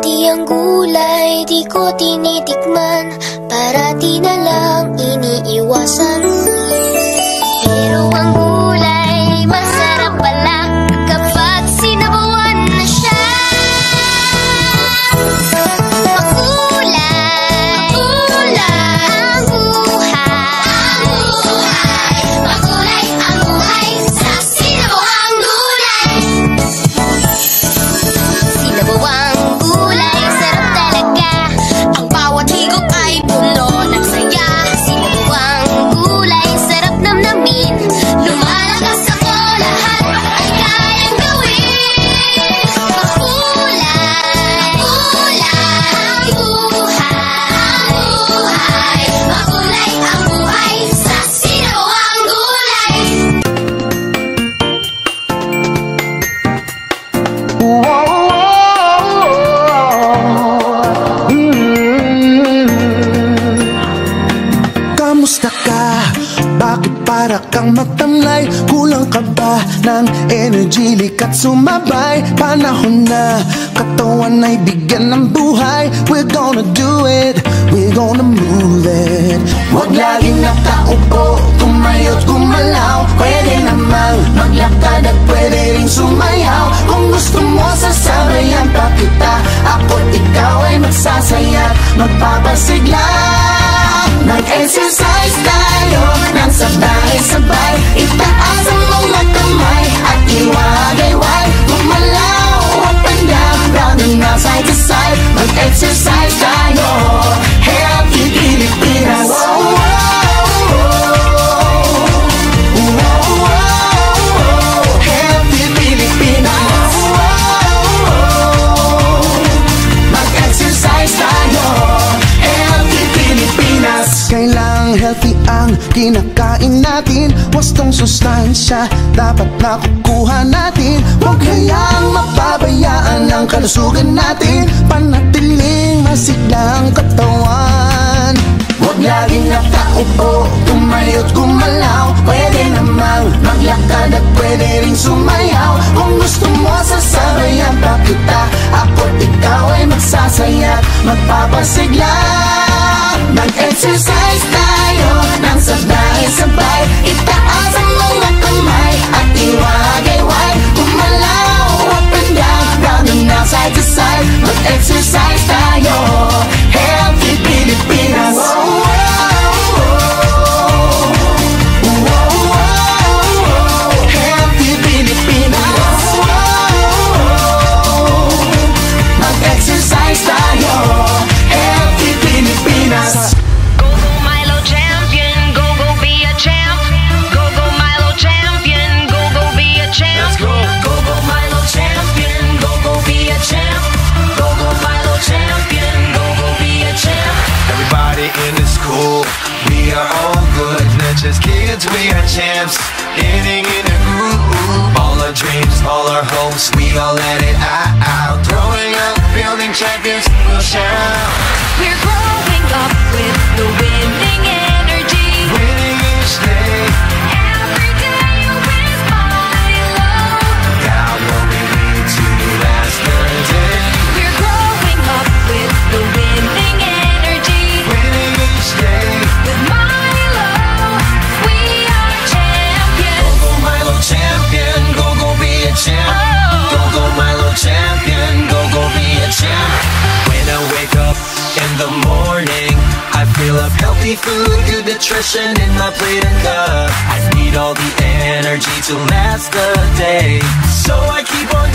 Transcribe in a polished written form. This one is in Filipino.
Pati ang gulay di ko tinitikman, parati na lang iniiwasan. Pero ang gulay masarap pala kapag sinabawan na siya. Makulay, makulay ang buhay. Makulay ang buhay sa sinabawang gulay. Sinabawang gulay, sarap talaga. Ang bawat higop ay puno ng saya. Sinabawang gulay, sarap namnamin. Lumalakas ako, lahat ay kayang gawin. Makulay, makulay ang buhay. Makulay ang buhay sa sinabawang gulay. Kamusta ka? Bakit para kang matamlay? Kulang ka ba ng energy? Likat sumabay, panahon na katawan ay bigyan ng buhay. We're gonna do it, we're gonna move it. Huwag laging nakaupo, tumayo't gumalaw. Pwede namang maglakad at pwede rin sumayaw. Kung gusto mo sasabayan pa kita, ako't ikaw ay magsasaya, magpapasigla. Mag-exercise tayo nang sabay-sabay. Itaas ang mga kamay at iwagayway. Gumalaw up and down, round and round, side to side. Mag-exercise tayo, healthy Pilipinas. Healthy Pilipinas. Mag-exercise tayo, healthy Pilipinas. Kailang healthy ang kinakain natin. Wastong sustansya dapat nakukuha natin. Huwag hayaang mapabayaan ang kalusugan natin. Panatiling masigla ang katawan. Huwag laging nakaupo, tumayo't gumalaw. Pwede namang maglakad at pwede rin sumayaw. Kung gusto mo sasabayan pa kita, ako't ikaw ay magsasaya, magpapasigla. Mag-exercise tayo nang sabay-sabay. Itaas ang mga kamay at iwagayway. Gumalaw up and down, round and round, side to side. Mag-exercise tayo, healthy Pilipinas. Healthy Pilipinas. Mag-exercise tayo, healthy Pilipinas. Go go Milo champion, go go be a champ. Go go Milo champion, go go be a champ. Let's go. Go go Milo champion, go go be a champ. Go go Milo champion, go go be a champ. Everybody in the school, we are all good. Not just kids, we are champs. Getting in a groove. All our dreams, all our hopes, we all let it out. Growing up, building champions, we'll shout. We're growing up with the winning energy. Winning each day, Every day with Milo. got what we need to last the day. We're growing up with the winning energy. Winning each day, With Milo, we are champions. go Milo champion, go be a champ. Go Milo champion, go be a champ. When I wake up in the morning, I feel up healthy food, good nutrition in my plate and cup. I need all the energy to last the day, so I keep on